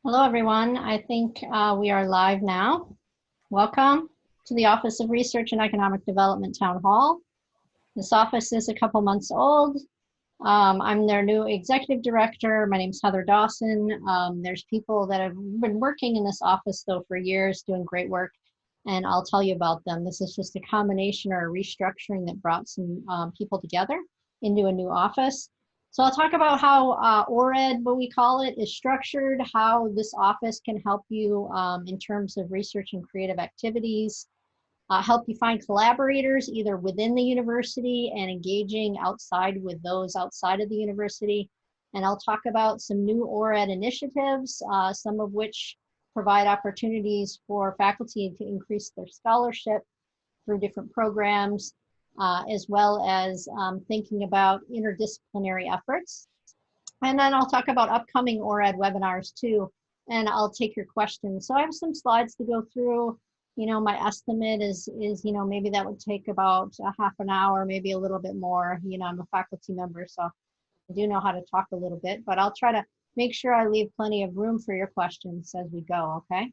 Hello, everyone. I think we are live now. Welcome to the Office of Research and Economic Development Town Hall. This office is a couple months old. I'm their new executive director. My name is Heather Dawson. There's people that have been working in this office, though, for years, doing great work, and I'll tell you about them. This is just a combination or a restructuring that brought some people together into a new office. So I'll talk about how ORED, what we call it, is structured, how this office can help you in terms of research and creative activities, help you find collaborators either within the university and engaging outside with those outside of the university. And I'll talk about some new ORED initiatives, some of which provide opportunities for faculty to increase their scholarship through different programs, as well as thinking about interdisciplinary efforts. And then I'll talk about upcoming ORED webinars too, and I'll take your questions. So I have some slides to go through. You know, my estimate is maybe that would take about a half an hour, maybe a little bit more. You know, I'm a faculty member, so I do know how to talk a little bit, but I'll try to make sure I leave plenty of room for your questions as we go, okay?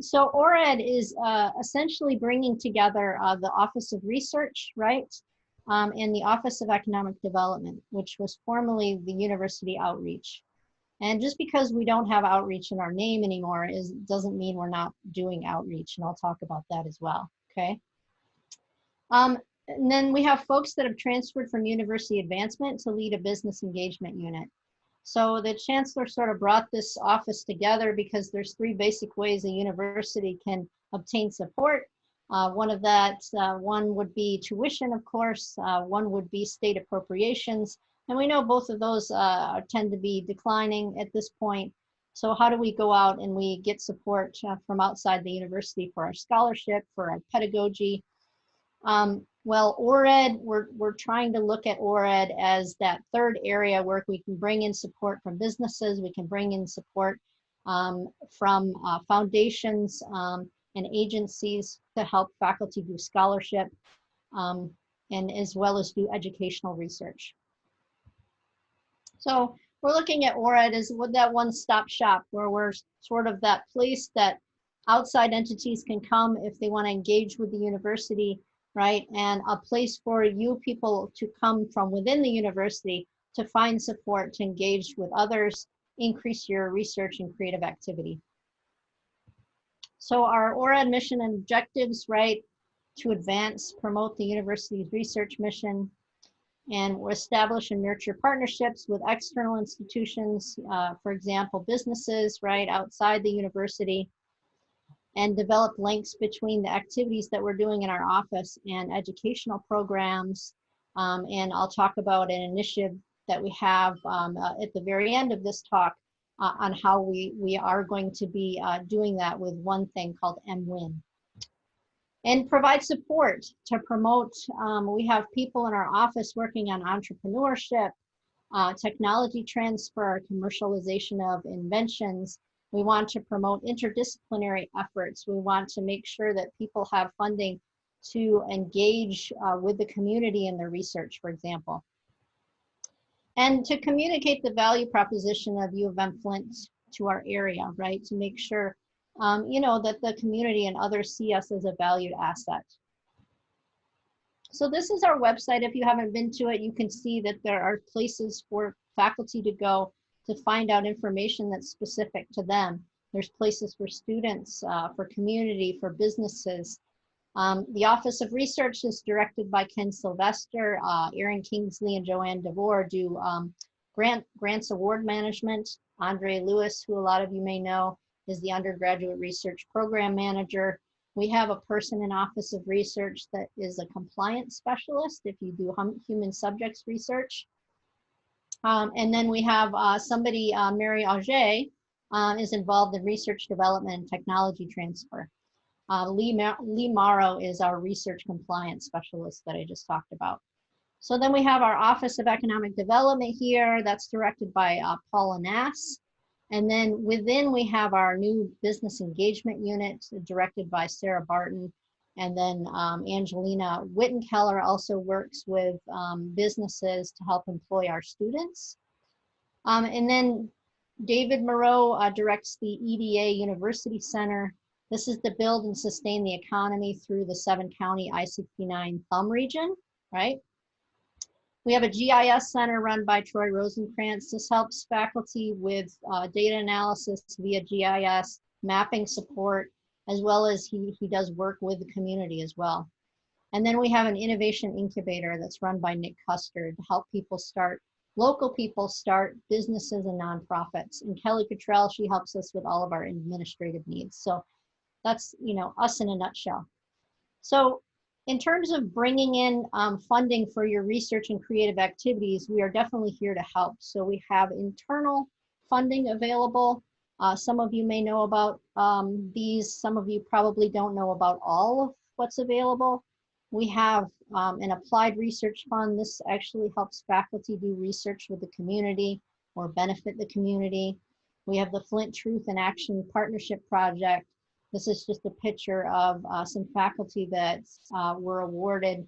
So ORED is essentially bringing together the Office of Research, right, and the Office of Economic Development, which was formerly the University Outreach. And just because we don't have outreach in our name anymore doesn't mean we're not doing outreach, and I'll talk about that as well, okay? And then we have folks that have transferred from university advancement to lead a business engagement unit. So the chancellor sort of brought this office together because there's three basic ways a university can obtain support. One would be tuition, of course. One would be state appropriations. And we know both of those tend to be declining at this point. So how do we go out and we get support from outside the university for our scholarship, for our pedagogy? Well, ORED, we're trying to look at ORED as that third area where we can bring in support from businesses, we can bring in support from foundations and agencies to help faculty do scholarship, and as well as do educational research. So we're looking at ORED as that one-stop shop where we're sort of that place that outside entities can come if they want to engage with the university, right? And a place for you people to come from within the university to find support, to engage with others, increase your research and creative activity. So our ORED mission and objectives, right? To advance, promote the university's research mission, and we'll establish and nurture partnerships with external institutions, for example, businesses, right, outside the university, and develop links between the activities that we're doing in our office and educational programs. And I'll talk about an initiative that we have at the very end of this talk on how we are going to be doing that with one thing called MWIN. And provide support to promote. We have people in our office working on entrepreneurship, technology transfer, commercialization of inventions. We want to promote interdisciplinary efforts. We want to make sure that people have funding to engage with the community in their research, for example. And to communicate the value proposition of UM-Flint to our area, right? To make sure that the community and others see us as a valued asset. So this is our website. If you haven't been to it, you can see that there are places for faculty to go to find out information that's specific to them. There's places for students, for community, for businesses. The Office of Research is directed by Ken Sylvester. Erin Kingsley and Joanne DeVore do grants award management. Andre Lewis, who a lot of you may know, is the undergraduate research program manager. We have a person in Office of Research that is a compliance specialist if you do human subjects research. And then we have somebody, Mary Auger, is involved in research development and technology transfer. Lee Morrow is our research compliance specialist that I just talked about. So then we have our Office of Economic Development here. That's directed by Paula Nass. And then within we have our new business engagement unit directed by Sarah Barton. And then Angelina Wittenkeller also works with businesses to help employ our students. And then David Moreau directs the EDA University Center. This is to build and sustain the economy through the 7-county I-69 thumb region, right? We have a GIS center run by Troy Rosenkrantz. This helps faculty with data analysis via GIS, mapping support, as well as he does work with the community as well. And then we have an innovation incubator that's run by Nick Custard to help people start, local people start businesses and nonprofits. And Kelly Cottrell, she helps us with all of our administrative needs. So that's, you know, us in a nutshell. So in terms of bringing in funding for your research and creative activities, we are definitely here to help. So we have internal funding available. Some of you may know about these. Some of you probably don't know about all of what's available. We have an applied research fund. This actually helps faculty do research with the community or benefit the community. We have the Flint Truth and Action Partnership Project. This is just a picture of some faculty that were awarded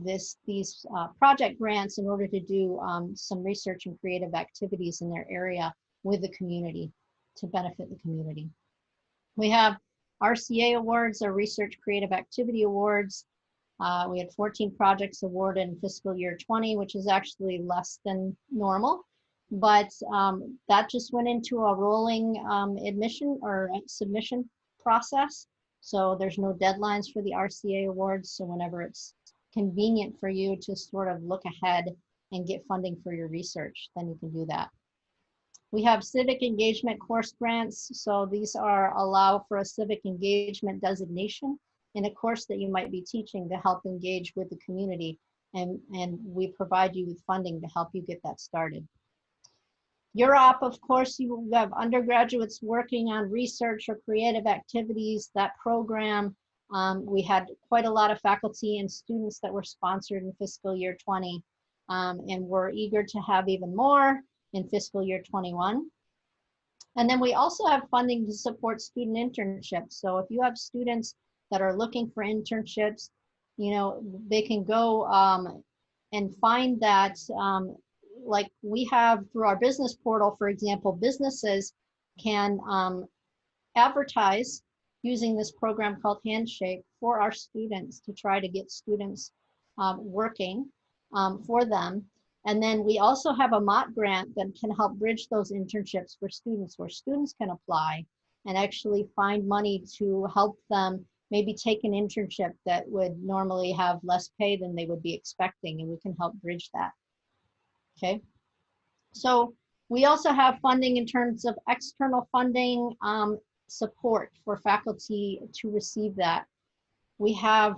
these project grants in order to do some research and creative activities in their area with the community to benefit the community. We have RCA awards, or Research Creative Activity Awards. We had 14 projects awarded in fiscal year 20, which is actually less than normal, but that just went into a rolling admission or submission process. So there's no deadlines for the RCA awards. So whenever it's convenient for you to sort of look ahead and get funding for your research, then you can do that. We have civic engagement course grants. So these allow for a civic engagement designation in a course that you might be teaching to help engage with the community. And we provide you with funding to help you get that started. UROP, of course, you have undergraduates working on research or creative activities. That program, we had quite a lot of faculty and students that were sponsored in fiscal year 20, and we're eager to have even more in fiscal year 21. And then we also have funding to support student internships. So if you have students that are looking for internships, you know, they can go and find that, like we have through our business portal, for example, businesses can advertise using this program called Handshake for our students to try to get students working for them. And then we also have a Mott grant that can help bridge those internships for students, where students can apply and actually find money to help them maybe take an internship that would normally have less pay than they would be expecting, and we can help bridge that. Okay, so we also have funding in terms of external funding support for faculty to receive that. We have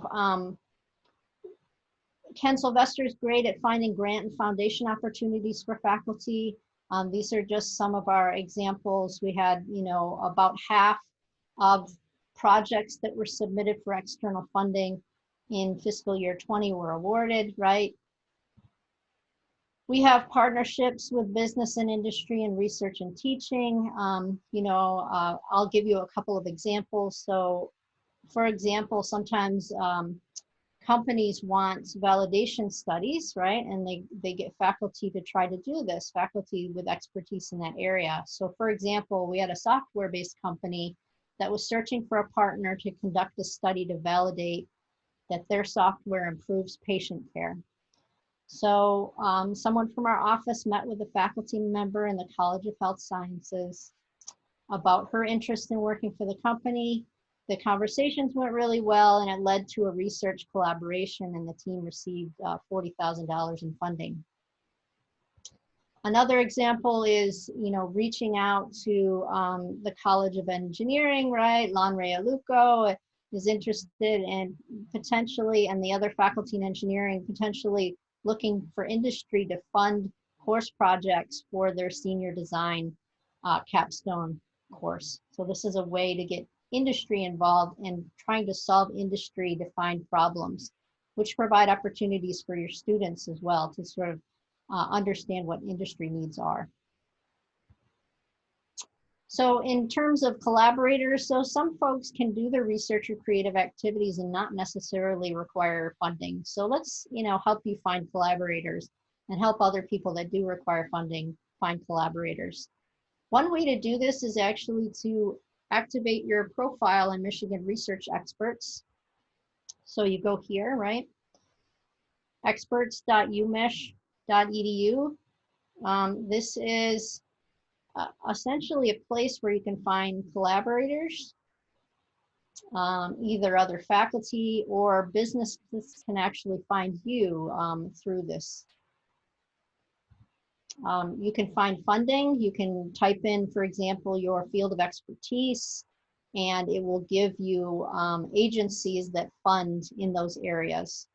Ken Sylvester is great at finding grant and foundation opportunities for faculty. These are just some of our examples. We had, you know, about half of projects that were submitted for external funding in fiscal year 20 were awarded, right? We have partnerships with business and industry and research and teaching. You know, I'll give you a couple of examples. So, for example, sometimes companies want validation studies, right? And they get faculty to try to do this, faculty with expertise in that area. So for example, we had a software-based company that was searching for a partner to conduct a study to validate that their software improves patient care. So someone from our office met with a faculty member in the College of Health Sciences about her interest in working for the company. The conversations went really well, and it led to a research collaboration, and the team received $40,000 in funding. Another example is, you know, reaching out to the College of Engineering, right? Lanre Aluko is interested in potentially, and the other faculty in engineering, potentially looking for industry to fund course projects for their senior design capstone course. So this is a way to get industry involved in trying to solve industry-defined problems, which provide opportunities for your students as well to sort of understand what industry needs are. So in terms of collaborators, so some folks can do their research or creative activities and not necessarily require funding. So let's, you know, help you find collaborators and help other people that do require funding find collaborators. One way to do this is actually to activate your profile in Michigan Research Experts. So you go here, right? experts.umich.edu. This is essentially a place where you can find collaborators, either other faculty or businesses can actually find you through this. You can find funding. You can type in, for example, your field of expertise, and it will give you agencies that fund in those areas.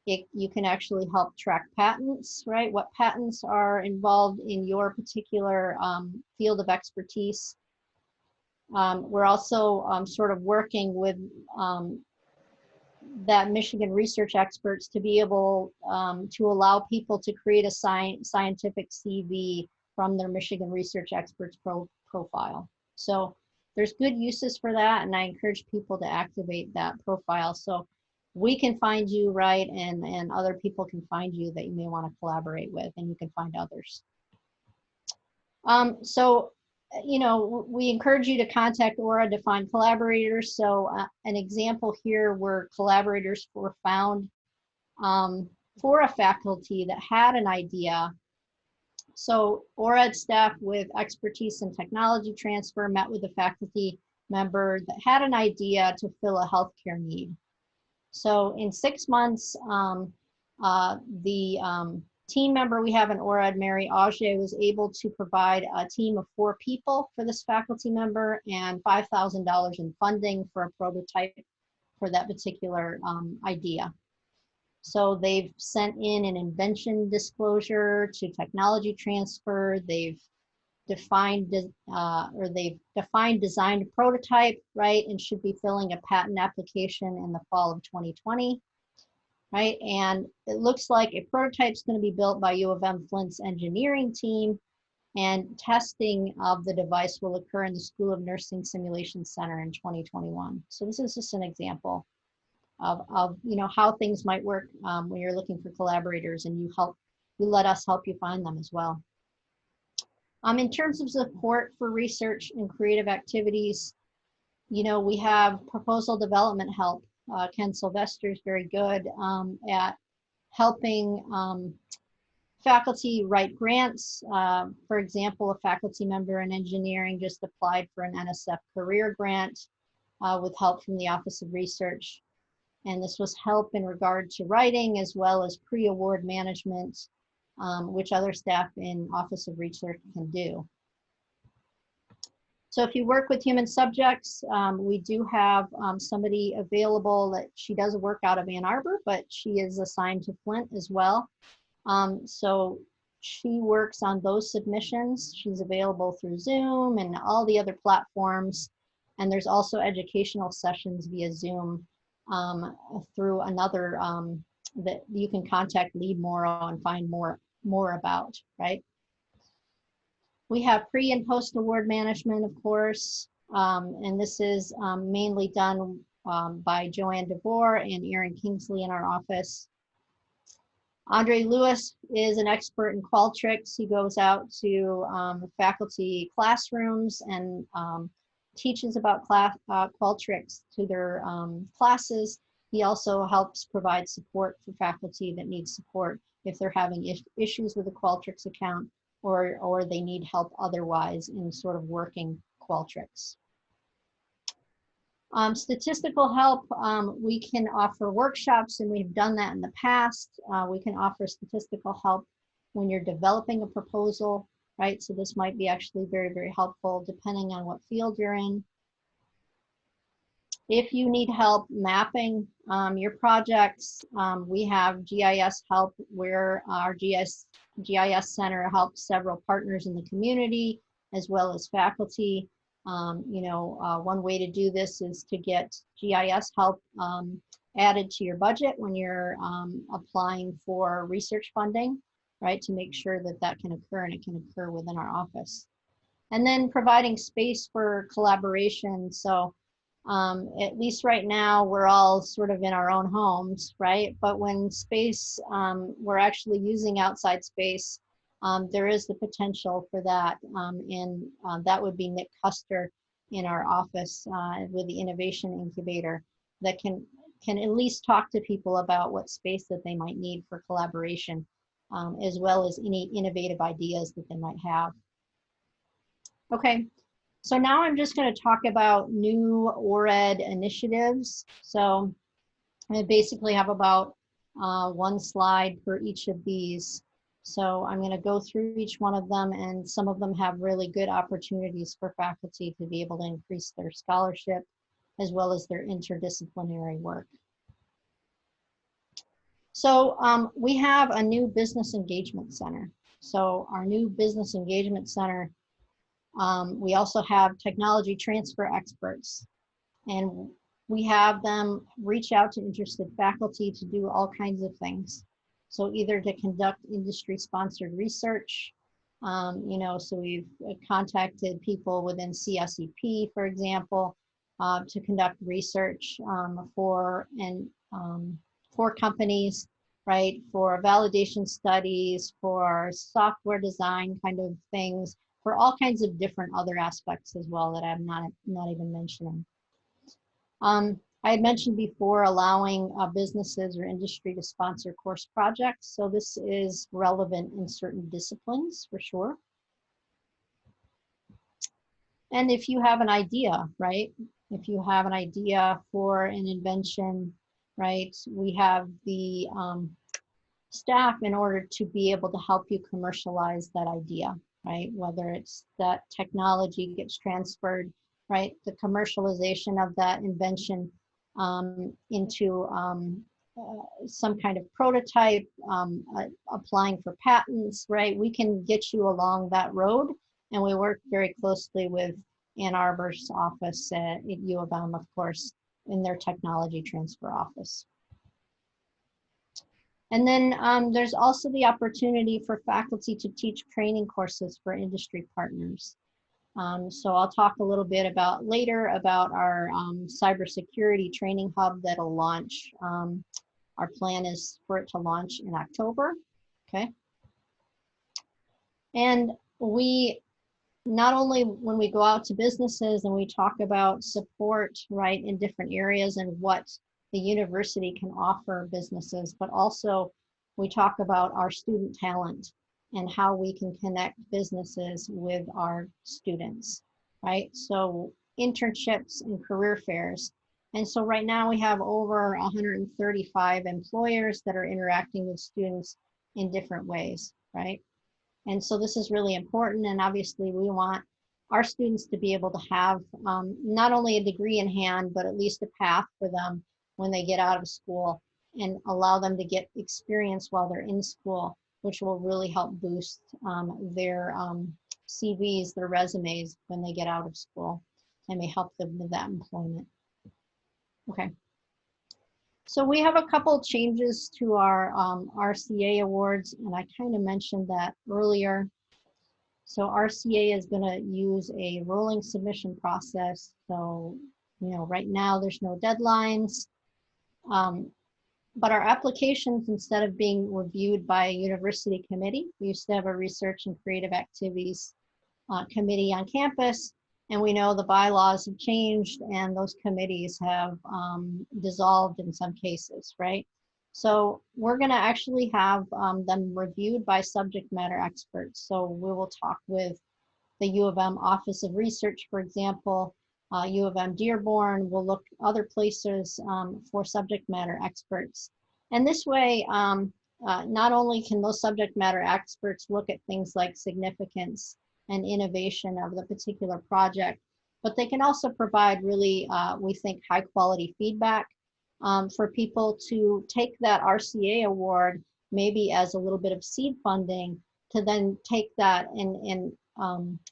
You can actually help track patents, right? What patents are involved in your particular field of expertise. We're also sort of working with that Michigan Research Experts to be able to allow people to create a scientific CV from their Michigan Research Experts profile. So there's good uses for that, and I encourage people to activate that profile so we can find you, right, and other people can find you that you may want to collaborate with, and you can find others. So, you know, we encourage you to contact ORED to find collaborators. So an example here where collaborators were found for a faculty that had an idea. So ORED staff with expertise in technology transfer met with a faculty member that had an idea to fill a healthcare need. So in 6 months, the team member we have in ORED, Mary Auger, was able to provide a team of 4 people for this faculty member and $5,000 in funding for a prototype for that particular idea. So they've sent in an invention disclosure to technology transfer. They've defined designed prototype, right, and should be filling a patent application in the fall of 2020. Right, and it looks like a prototype is going to be built by UM-Flint's engineering team, and testing of the device will occur in the School of Nursing Simulation Center in 2021. So this is just an example of you know, how things might work when you're looking for collaborators, and you let us help you find them as well. In terms of support for research and creative activities, you know, we have proposal development help. Ken Sylvester is very good at helping faculty write grants. For example, a faculty member in engineering just applied for an NSF career grant with help from the Office of Research. And this was help in regard to writing as well as pre-award management, which other staff in Office of Research can do. So if you work with human subjects, we do have somebody available that she does work out of Ann Arbor, but she is assigned to Flint as well. So she works on those submissions. She's available through Zoom and all the other platforms. And there's also educational sessions via Zoom through another that you can contact Lead Morrow and find more about, right? We have pre and post award management, of course, and this is mainly done by Joanne DeVore and Aaron Kingsley in our office. Andre Lewis is an expert in Qualtrics. He goes out to faculty classrooms and teaches about Qualtrics to their classes. He also helps provide support for faculty that need support if they're having issues with a Qualtrics account, or they need help otherwise in sort of working Qualtrics. Statistical help, we can offer workshops, and we've done that in the past. We can offer statistical help when you're developing a proposal, right? So this might be actually very, very helpful depending on what field you're in. If you need help mapping your projects, we have GIS help, where our GIS Center helps several partners in the community as well as faculty. You know, one way to do this is to get GIS help added to your budget when you're applying for research funding, right, to make sure that that can occur, and it can occur within our office. And then providing space for collaboration. So at least right now, we're all sort of in our own homes, right? But when space, we're actually using outside space, there is the potential for that. And that would be Nick Custer in our office with the Innovation Incubator that can at least talk to people about what space that they might need for collaboration, as well as any innovative ideas that they might have. Okay, so now I'm just going to talk about new ORED initiatives. So I basically have about one slide for each of these. So I'm going to go through each one of them, and some of them have really good opportunities for faculty to be able to increase their scholarship as well as their interdisciplinary work. So we have a new business engagement center. So our new business engagement center, we also have technology transfer experts, and we have them reach out to interested faculty to do all kinds of things. So either to conduct industry sponsored research, you know, so we've contacted people within CSEP, for example, to conduct research for companies, right, for validation studies, for software design kind of things, for all kinds of different other aspects as well that I'm not even mentioning. I had mentioned before allowing businesses or industry to sponsor course projects. So this is relevant in certain disciplines for sure. And if you have an idea, right? If you have an idea for an invention, right? We have the staff in order to be able to help you commercialize that idea, right? Whether it's that technology gets transferred, right? The commercialization of that invention into some kind of prototype, applying for patents, right? We can get you along that road, and we work very closely with Ann Arbor's office at U of M, of course, in their technology transfer office. And then there's also the opportunity for faculty to teach training courses for industry partners. So I'll talk a little bit about later about our cybersecurity training hub that'll launch. Our plan is for it to launch in October, okay? And we, not only when we go out to businesses and we talk about support, right, in different areas and what the university can offer businesses, but also we talk about our student talent and how we can connect businesses with our students, right? So internships and career fairs. And so right now we have over 135 employers that are interacting with students in different ways, right? And so this is really important, and obviously we want our students to be able to have not only a degree in hand, but at least a path for them when they get out of school, and allow them to get experience while they're in school, which will really help boost their CVs, their resumes when they get out of school, and may help them with that employment. Okay. So we have a couple changes to our RCA awards, and I kind of mentioned that earlier. So RCA is going to use a rolling submission process. So, you know, right now there's no deadlines, but our applications, instead of being reviewed by a university committee, we used to have a research and creative activities committee on campus. And we know the bylaws have changed and those committees have dissolved in some cases, right? So we're gonna actually have them reviewed by subject matter experts. So we will talk with the U of M Office of Research, for example, U of M Dearborn. We'll look other places for subject matter experts. And this way, not only can those subject matter experts look at things like significance and innovation of the particular project, but they can also provide really, we think, high quality feedback for people to take that RCA award maybe as a little bit of seed funding to then take that and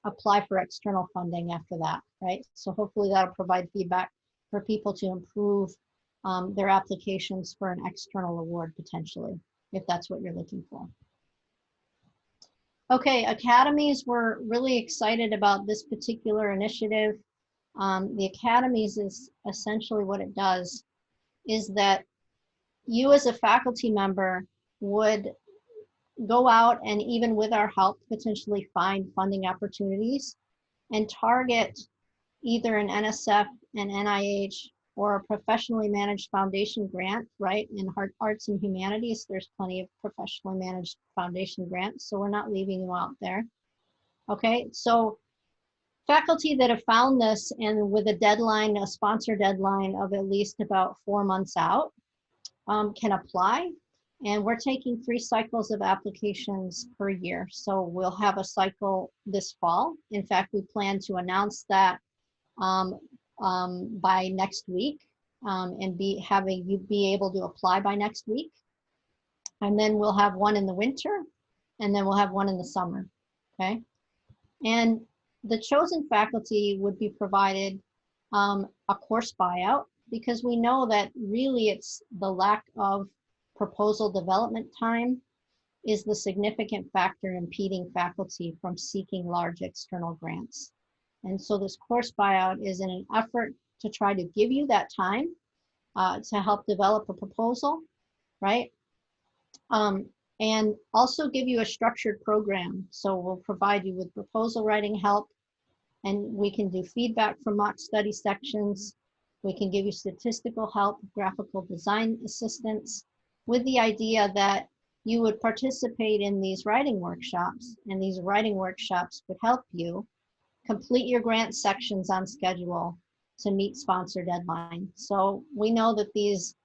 apply for external funding after that, right? So hopefully that'll provide feedback for people to improve their applications for an external award potentially, if that's what you're looking for. Okay, academies, we're really excited about this particular initiative. The academies is essentially what it does is that you as a faculty member would go out and, even with our help, potentially find funding opportunities and target either an NSF, an NIH, or a professionally managed foundation grant, right? In arts and humanities, there's plenty of professionally managed foundation grants, so we're not leaving you out there. Okay, so faculty that have found this and with a deadline, a sponsor deadline of at least about 4 months out, can apply. And we're taking 3 cycles of applications per year. So we'll have a cycle this fall. In fact, we plan to announce that by next week, and having you be able to apply by next week. And then we'll have one in the winter, and then we'll have one in the summer, okay? And the chosen faculty would be provided a course buyout, because we know that really it's the lack of proposal development time is the significant factor impeding faculty from seeking large external grants. And so this course buyout is in an effort to try to give you that time to help develop a proposal, right? And also give you a structured program. So we'll provide you with proposal writing help, and we can do feedback from mock study sections. We can give you statistical help, graphical design assistance, with the idea that you would participate in these writing workshops, and these writing workshops would help you complete your grant sections on schedule to meet sponsor deadline. So we know that these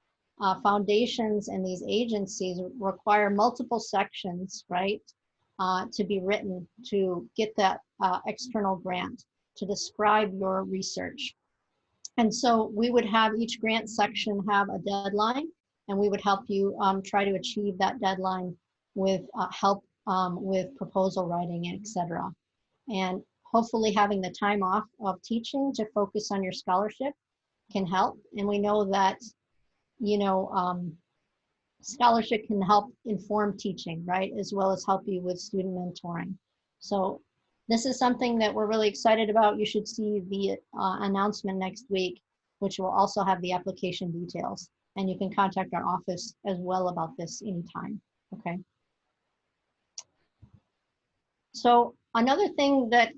foundations and these agencies require multiple sections, right, to be written to get that external grant to describe your research. And so we would have each grant section have a deadline, and we would help you try to achieve that deadline with help with proposal writing, etc. And hopefully having the time off of teaching to focus on your scholarship can help. And we know that, you know, scholarship can help inform teaching, right? As well as help you with student mentoring. So this is something that we're really excited about. You should see the announcement next week, which will also have the application details. And you can contact our office as well about this anytime, okay? So another thing that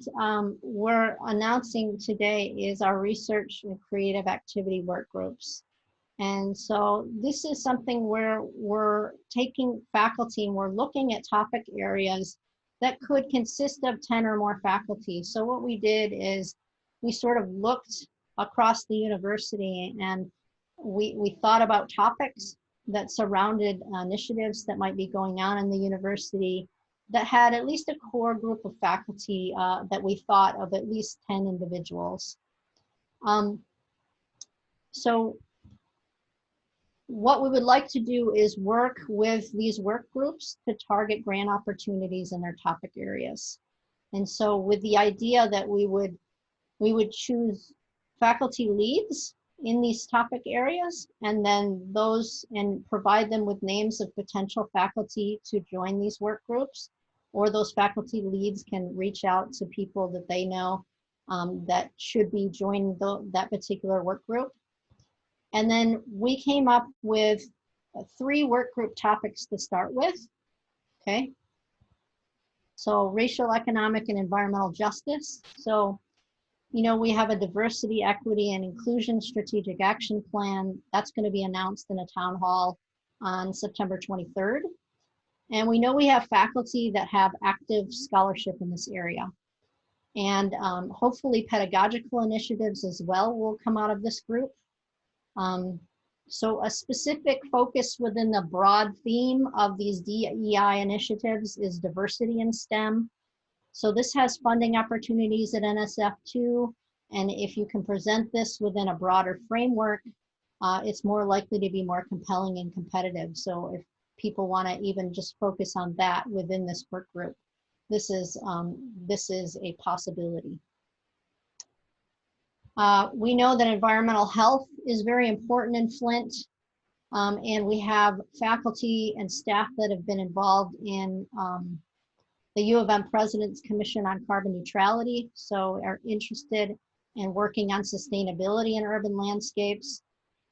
we're announcing today is our research and creative activity work groups. And so this is something where we're taking faculty and we're looking at topic areas that could consist of 10 or more faculty. So what we did is we sort of looked across the university, and we thought about topics that surrounded initiatives that might be going on in the university that had at least a core group of faculty that we thought of at least 10 individuals. So what we would like to do is work with these work groups to target grant opportunities in their topic areas. And so with the idea that we would choose faculty leads in these topic areas, and then and provide them with names of potential faculty to join these work groups, or those faculty leads can reach out to people that they know that should be joining that particular work group. And then we came up with 3 work group topics to start with, okay? So racial, economic, and environmental justice. So, you know, we have a diversity, equity, and inclusion strategic action plan. That's going to be announced in a town hall on September 23rd. And we know we have faculty that have active scholarship in this area. And hopefully pedagogical initiatives as well will come out of this group. So a specific focus within the broad theme of these DEI initiatives is diversity in STEM. So this has funding opportunities at NSF too. And if you can present this within a broader framework, it's more likely to be more compelling and competitive. So if people want to even just focus on that within this work group, this is a possibility. We know that environmental health is very important in Flint, and we have faculty and staff that have been involved in the U of M President's Commission on Carbon Neutrality, so are interested in working on sustainability in urban landscapes.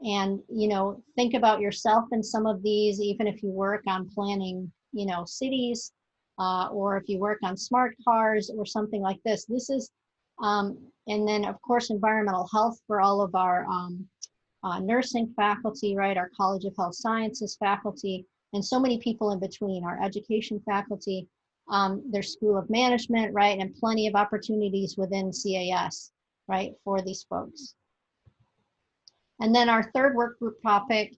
And, you know, think about yourself in some of these, even if you work on planning, cities, or if you work on smart cars or something like this. This is, and then of course, environmental health for all of our nursing faculty, right? Our College of Health Sciences faculty, and so many people in between, our education faculty, their School of Management, right? And plenty of opportunities within CAS, right, for these folks. And then our third work group topic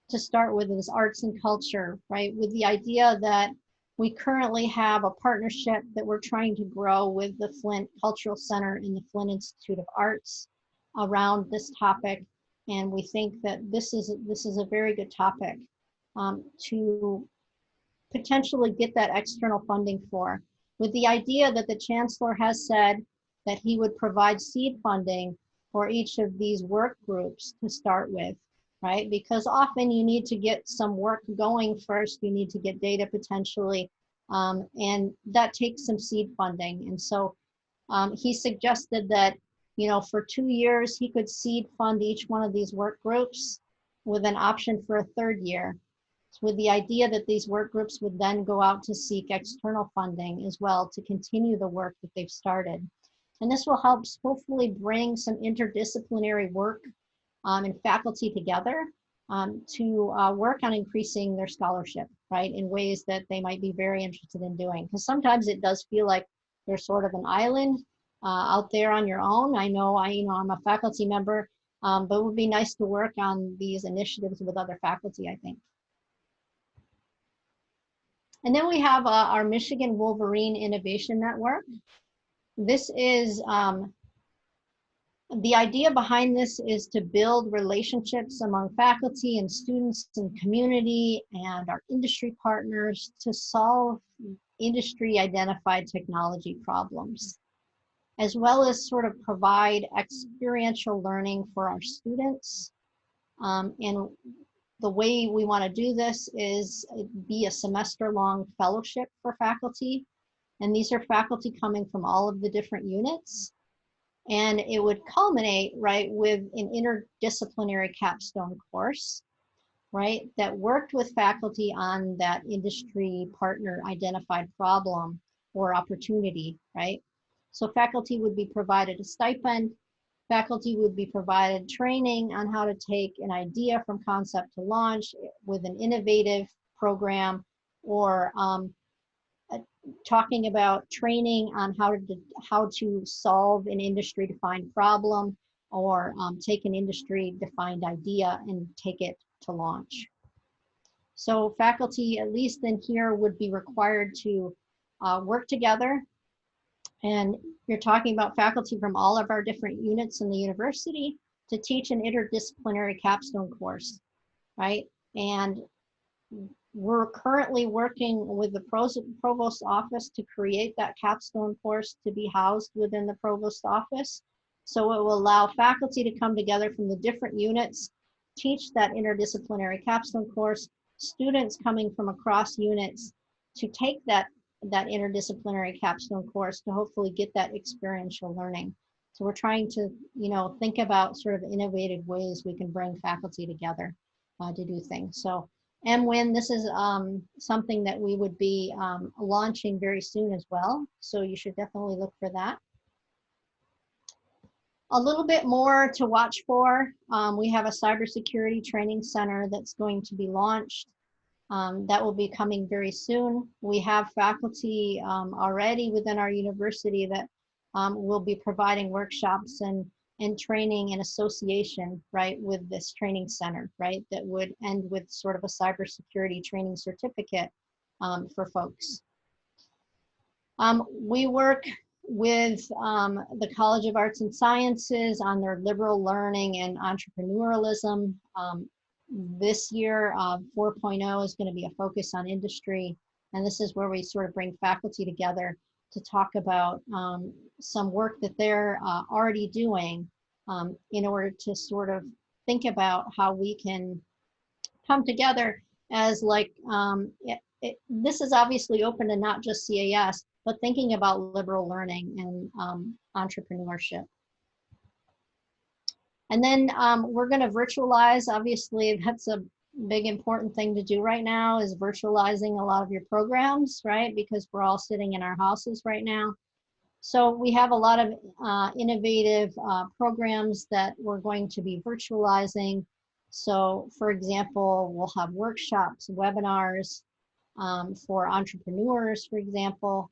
to start with is arts and culture, right? With the idea that we currently have a partnership that we're trying to grow with the Flint Cultural Center and the Flint Institute of Arts around this topic. And we think that this is a very good topic to potentially get that external funding for, with the idea that the Chancellor has said that he would provide seed funding for each of these work groups to start with, right? Because often you need to get some work going first, you need to get data potentially, and that takes some seed funding. And so he suggested that, for 2 years, he could seed fund each one of these work groups with an option for a third year, with the idea that these work groups would then go out to seek external funding as well to continue the work that they've started. And this will help hopefully bring some interdisciplinary work and faculty together to work on increasing their scholarship, right, in ways that they might be very interested in doing. Because sometimes it does feel like they're sort of an island out there on your own. I know I'm a faculty member, but it would be nice to work on these initiatives with other faculty, I think. And then we have our Michigan Wolverine Innovation Network. This is, the idea behind this is to build relationships among faculty and students and community and our industry partners to solve industry identified technology problems, as well as sort of provide experiential learning for our students. And the way we want to do this is be a semester-long fellowship for faculty. And these are faculty coming from all of the different units. And it would culminate, right, with an interdisciplinary capstone course, right, that worked with faculty on that industry partner identified problem or opportunity, right? So faculty would be provided a stipend, faculty would be provided training on how to take an idea from concept to launch with an innovative program, or talking about training on how to solve an industry defined problem, or take an industry defined idea and take it to launch. So faculty, at least in here, would be required to work together. And you're talking about faculty from all of our different units in the university to teach an interdisciplinary capstone course, right? And we're currently working with the provost office to create that capstone course to be housed within the provost office. So it will allow faculty to come together from the different units, teach that interdisciplinary capstone course, students coming from across units to take that interdisciplinary capstone course to hopefully get that experiential learning. So we're trying to, think about sort of innovative ways we can bring faculty together to do things. So MWIN, this is something that we would be launching very soon as well. So you should definitely look for that. A little bit more to watch for. We have a cybersecurity training center that's going to be launched. That will be coming very soon. We have faculty already within our university that will be providing workshops and training in association, right, with this training center, right, that would end with sort of a cybersecurity training certificate for folks. We work with the College of Arts and Sciences on their liberal learning and entrepreneurialism. This year, 4.0 is going to be a focus on industry, and this is where we sort of bring faculty together to talk about some work that they're already doing in order to sort of think about how we can come together as like, this is obviously open to not just CAS, but thinking about liberal learning and entrepreneurship. And then we're going to virtualize. Obviously, that's a big important thing to do right now is virtualizing a lot of your programs, right? Because we're all sitting in our houses right now. So we have a lot of innovative programs that we're going to be virtualizing. So for example, we'll have workshops, webinars for entrepreneurs, for example,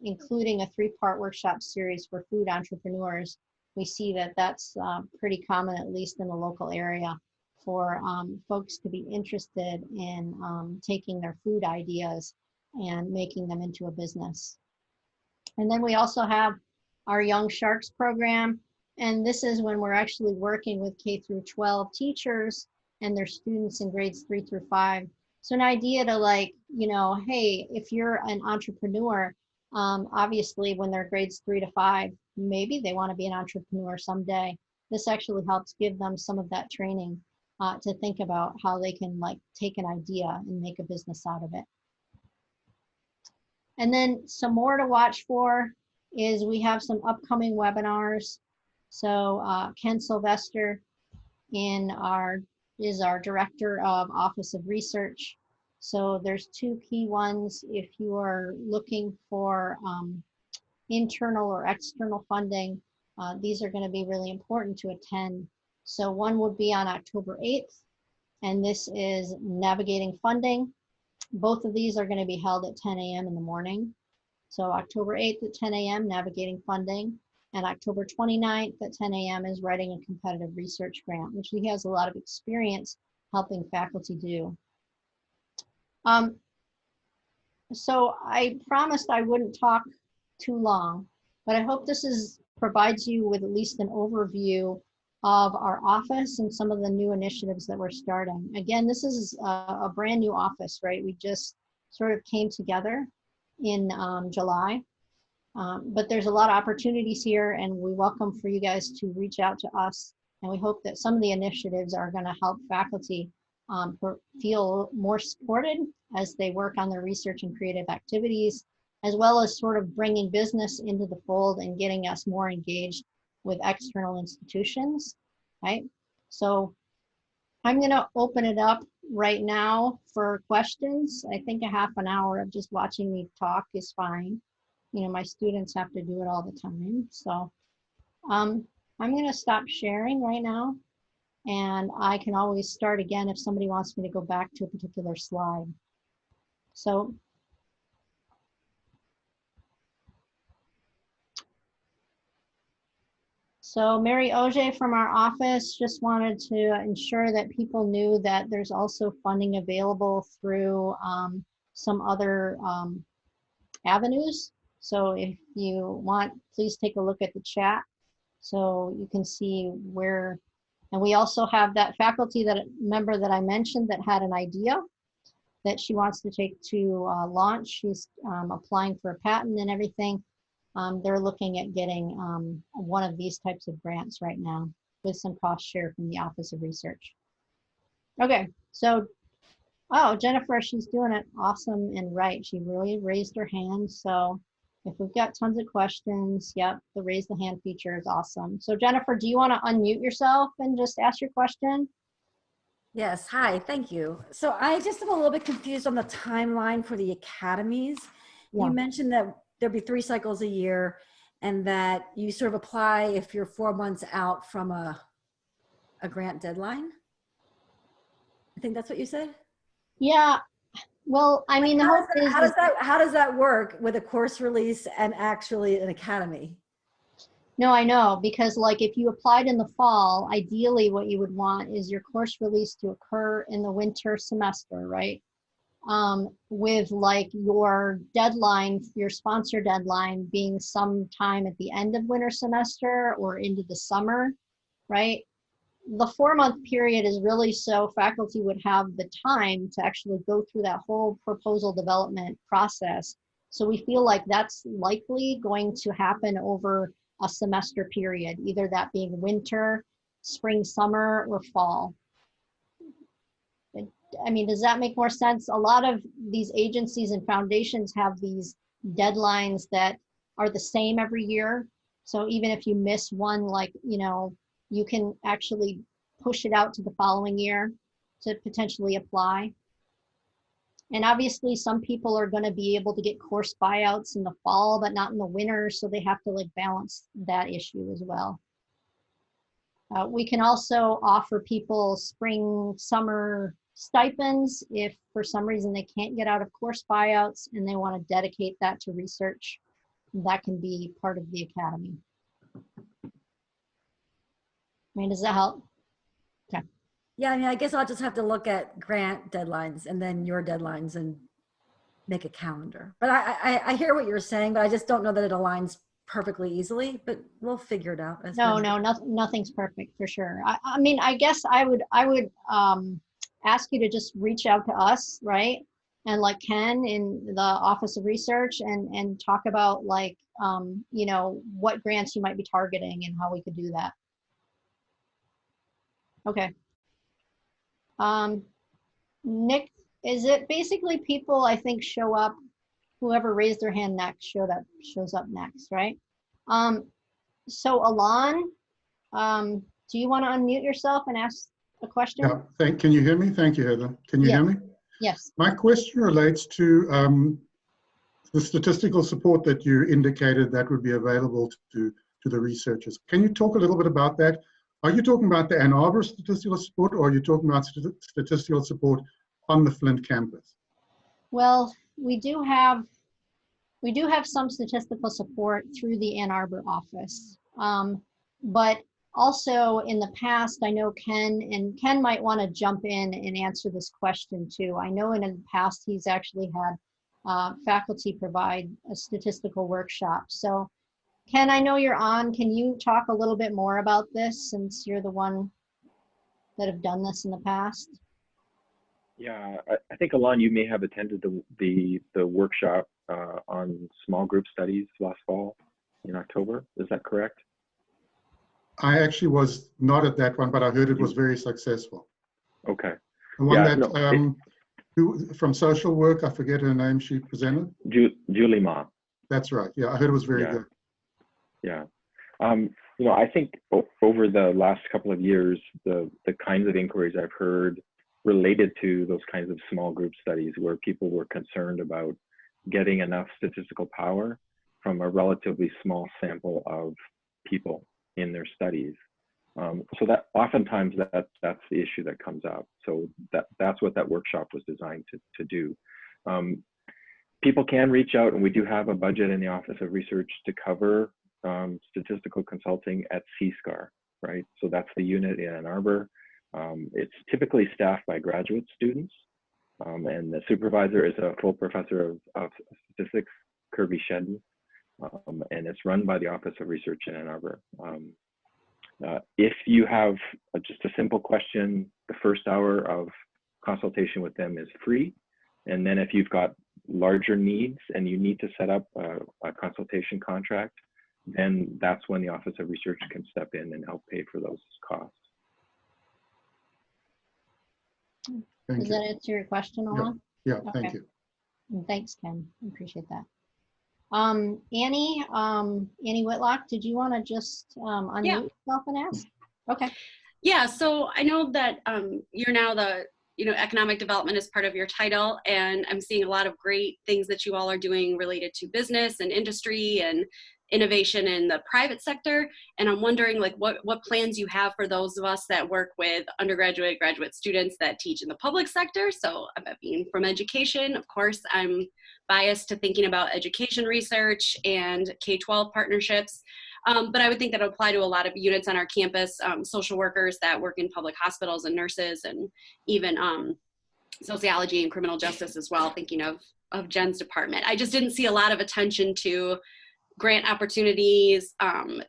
including a 3-part workshop series for food entrepreneurs. We see that that's pretty common, at least in the local area, for folks to be interested in taking their food ideas and making them into a business. And then we also have our Young Sharks program. And this is when we're actually working with K through 12 teachers and their students in grades 3 through 5. So an idea to, like, you know, hey, if you're an entrepreneur, obviously when they're grades 3 to 5, maybe they want to be an entrepreneur someday. This actually helps give them some of that training to think about how they can, like, take an idea and make a business out of it. And then some more to watch for is we have some upcoming webinars. So Ken Sylvester is our Director of Office of Research. So there's 2 key ones if you are looking for internal or external funding. These are going to be really important to attend. So one would be on October 8th, and this is navigating funding. Both of these are going to be held at 10 a.m. in the morning. So October 8th at 10 a.m., navigating funding, and October 29th at 10 a.m. is writing a competitive research grant, which he has a lot of experience helping faculty do. So I promised I wouldn't talk too long, but I hope this provides you with at least an overview of our office and some of the new initiatives that we're starting. Again, this is a brand new office, right? We just sort of came together in July, but there's a lot of opportunities here, and we welcome for you guys to reach out to us, and we hope that some of the initiatives are going to help faculty feel more supported as they work on their research and creative activities, as well as sort of bringing business into the fold and getting us more engaged with external institutions, right? So I'm going to open it up right now for questions. I think a half an hour of just watching me talk is fine. You know, my students have to do it all the time. So I'm going to stop sharing right now, and I can always start again if somebody wants me to go back to a particular slide. So Mary Auger from our office just wanted to ensure that people knew that there's also funding available through some other avenues. So if you want, please take a look at the chat so you can see where, and we also have that faculty member that I mentioned that had an idea that she wants to take to launch. She's applying for a patent and everything. They're looking at getting one of these types of grants right now with some cost share from the Office of Research. Okay, so, oh, Jennifer, she's doing it awesome and right. She really raised her hand. So if we've got tons of questions, yep, the raise the hand feature is awesome. So Jennifer, do you want to unmute yourself and just ask your question? Yes, hi, thank you. So I just am a little bit confused on the timeline for the academies. Yeah. You mentioned that there'll be 3 cycles a year and that you sort of apply if you're 4 months out from a grant deadline. I think that's what you said? Yeah, well, I mean, the hope is how does that work with a course release and actually an academy? No, I know, because like if you applied in the fall, ideally what you would want is your course release to occur in the winter semester, right? With like your deadline, your sponsor deadline being sometime at the end of winter semester or into the summer, right? The 4-month period is really so faculty would have the time to actually go through that whole proposal development process. So we feel like that's likely going to happen over a semester period, either that being winter, spring, summer, or fall. I mean, does that make more sense? A lot of these agencies and foundations have these deadlines that are the same every year. So even if you miss one, like, you know, you can actually push it out to the following year. to potentially apply. And obviously some people are going to be able to get course buyouts in the fall, but not in the winter. So they have to like balance that issue as well. We can also offer people spring, summer stipends if for some reason they can't get out of course buyouts and they want to dedicate that to research. That can be part of the academy. I mean, does that help? Okay. Yeah, I mean, I guess I'll just have to look at grant deadlines and then your deadlines and make a calendar. But I hear what you're saying, but I just don't know that it aligns perfectly easily, but we'll figure it out. No, nothing's perfect for sure. I mean, I guess I would ask you to just reach out to us, right? And like Ken in the Office of Research and talk about like, you know, what grants you might be targeting and how we could do that. Okay. Nick, is it basically people I think show up, whoever raised their hand next shows up next, right? So Alon, do you want to unmute yourself and ask a question? Yeah, can you hear me? Thank you, Heather. Can you hear me? Yes. My question relates to the statistical support that you indicated that would be available to the researchers. Can you talk a little bit about that? Are you talking about the Ann Arbor statistical support, or are you talking about statistical support on the Flint campus? Well, we do have some statistical support through the Ann Arbor office. But also in the past, I know Ken might want to jump in and answer this question too. I know in the past he's actually had faculty provide a statistical workshop. So Ken, I know you're on. Can you talk a little bit more about this since you're the one that have done this in the past? Yeah, I think Alon, you may have attended the workshop on small group studies last fall in October. Is that correct? I actually was not at that one, but I heard it was very successful. Okay. The one who from social work, I forget her name, she presented? Julie Ma. That's right. Yeah, I heard it was very good. Yeah. You know, I think over the last couple of years, the kinds of inquiries I've heard related to those kinds of small group studies where people were concerned about getting enough statistical power from a relatively small sample of people in their studies. So that oftentimes that's the issue that comes up. So that's what that workshop was designed to do. People can reach out, and we do have a budget in the Office of Research to cover statistical consulting at CSCAR, right? So that's the unit in Ann Arbor. It's typically staffed by graduate students, and the supervisor is a full professor of statistics, Kirby Shedden, and it's run by the Office of Research in Ann Arbor. If you have just a simple question, the first hour of consultation with them is free. And then if you've got larger needs and you need to set up a consultation contract, then that's when the Office of Research can step in and help pay for those costs. Does that answer your question, Alon? Yeah, thank you. Thanks, Ken. I appreciate that. Annie Whitlock, did you want to just unmute yourself and ask? Okay. Yeah, so I know that you're now the economic development is part of your title, and I'm seeing a lot of great things that you all are doing related to business and industry and innovation in the private sector. And I'm wondering like what plans you have for those of us that work with undergraduate, graduate students that teach in the public sector. So being from education, of course, I'm biased to thinking about education research and K-12 partnerships. But I would think that would apply to a lot of units on our campus, social workers that work in public hospitals and nurses, and even sociology and criminal justice as well, thinking of Jen's department. I just didn't see a lot of attention to grant opportunities,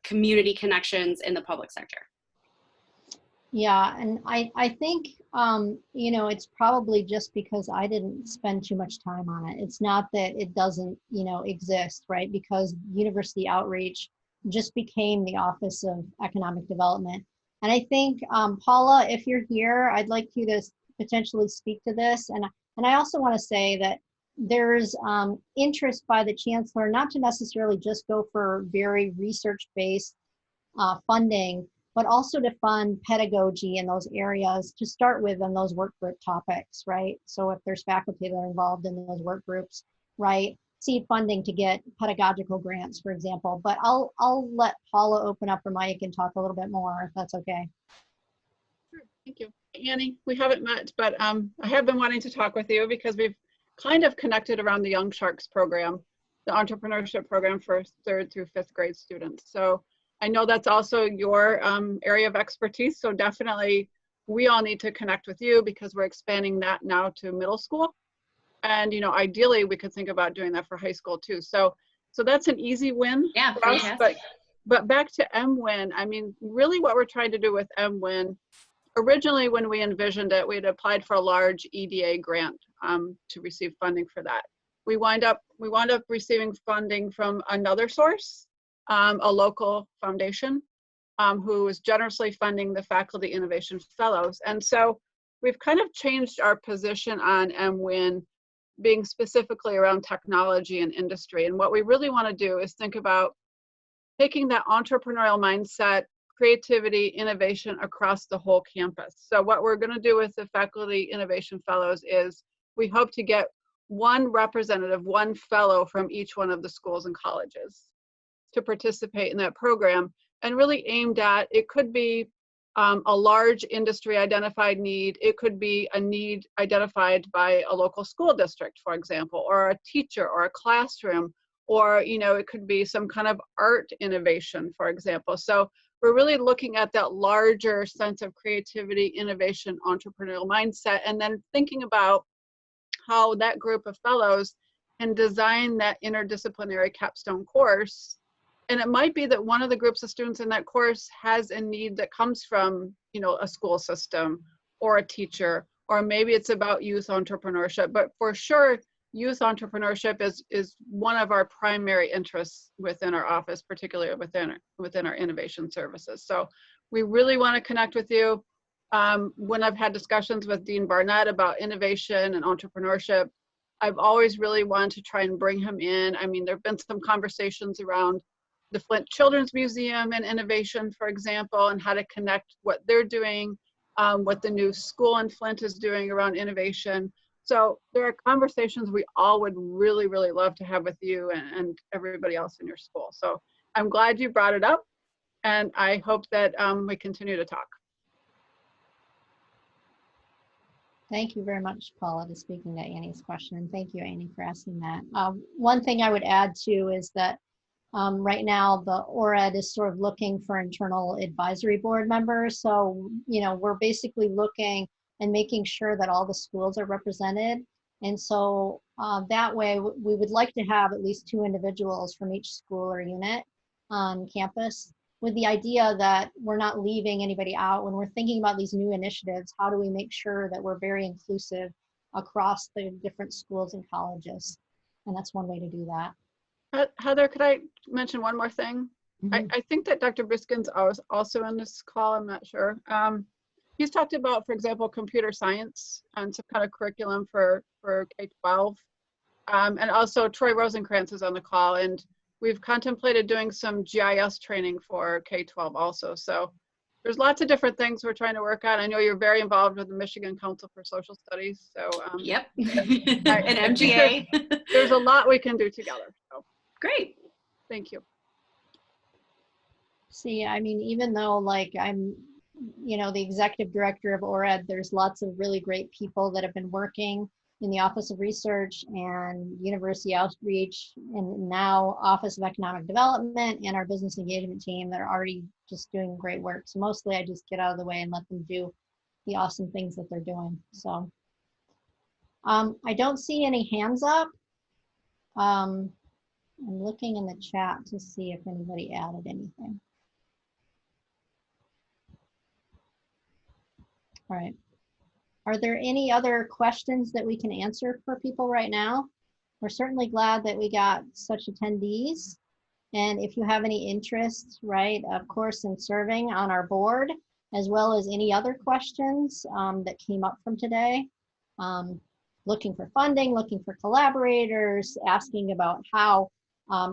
community connections in the public sector. Yeah, and I think, it's probably just because I didn't spend too much time on it. It's not that it doesn't, exist, right? Because university outreach just became the Office of Economic Development. And I think, Paula, if you're here, I'd like you to potentially speak to this. And I also want to say that there's interest by the chancellor not to necessarily just go for very research-based funding, but also to fund pedagogy in those areas to start with on those work group topics, right? So if there's faculty that are involved in those work groups, right? Seed funding to get pedagogical grants, for example. But I'll let Paula open up her mic and talk a little bit more, if that's okay. Sure. Thank you. Annie, we haven't met, but I have been wanting to talk with you because we've kind of connected around the Young Sharks program, the entrepreneurship program for 3rd through 5th grade students. So I know that's also your area of expertise. So definitely we all need to connect with you because we're expanding that now to middle school. And, you know, ideally we could think about doing that for high school too. So that's an easy win. Yeah, for us, fantastic. but back to M-Win, I mean, really what we're trying to do with M-Win, originally when we envisioned it, we had applied for a large EDA grant to receive funding for that. We wound up receiving funding from another source, a local foundation, who is generously funding the Faculty Innovation Fellows. And so we've kind of changed our position on M-Win, being specifically around technology and industry. And what we really want to do is think about taking that entrepreneurial mindset, creativity, innovation across the whole campus. So what we're going to do with the Faculty Innovation Fellows is we hope to get one representative, one fellow from each one of the schools and colleges to participate in that program, and really aimed at, it could be a large industry identified need, it could be a need identified by a local school district, for example, or a teacher or a classroom, or, you know, it could be some kind of art innovation, for example. So we're really looking at that larger sense of creativity, innovation, entrepreneurial mindset, and then thinking about how that group of fellows can design that interdisciplinary capstone course. And it might be that one of the groups of students in that course has a need that comes from, you know, a school system or a teacher, or maybe it's about youth entrepreneurship. But for sure, youth entrepreneurship is one of our primary interests within our office, particularly within our innovation services. So we really want to connect with you. When I've had discussions with Dean Barnett about innovation and entrepreneurship, I've always really wanted to try and bring him in. I mean, there have been some conversations around the Flint Children's Museum and innovation, for example, and how to connect what they're doing, what the new school in Flint is doing around innovation. So there are conversations we all would really, really love to have with you and everybody else in your school. So I'm glad you brought it up, and I hope that we continue to talk. Thank you very much, Paula, to speaking to Annie's question. And thank you, Annie, for asking that. One thing I would add too is that right now the ORED is sort of looking for internal advisory board members. So, you know, we're basically looking and making sure that all the schools are represented. And so that way we would like to have at least 2 individuals from each school or unit on campus, with the idea that we're not leaving anybody out. When we're thinking about these new initiatives, how do we make sure that we're very inclusive across the different schools and colleges? And that's one way to do that. Heather, could I mention one more thing? Mhm. I think that Dr. Briskin's also in this call, I'm not sure. He's talked about, for example, computer science and some kind of curriculum for K-12. And also Troy Rosenkrantz is on the call, and we've contemplated doing some GIS training for K-12 also. So there's lots of different things we're trying to work on. I know you're very involved with the Michigan Council for Social Studies. So Yep. and MGA. there's a lot we can do together. So Great. thank you. See, I mean, even though like I'm, you know, the executive director of ORED, there's lots of really great people that have been working in the Office of Research and University Outreach, and now Office of Economic Development and our business engagement team that are already just doing great work. So mostly I just get out of the way and let them do the awesome things that they're doing. So I don't see any hands up. I'm looking in the chat to see if anybody added anything. All right. Are there any other questions that we can answer for people right now? We're certainly glad that we got such attendees. And if you have any interest, right, of course, in serving on our board, as well as any other questions that came up from today, looking for funding, looking for collaborators, asking about how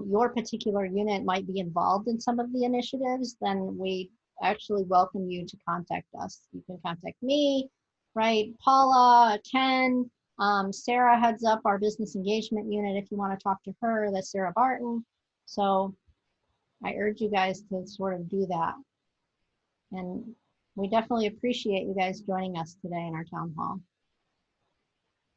your particular unit might be involved in some of the initiatives, then we actually welcome you to contact us. You can contact me, right? Paula, Ken, Sarah heads up our business engagement unit. If you want to talk to her, that's Sarah Barton. So I urge you guys to sort of do that. And we definitely appreciate you guys joining us today in our town hall.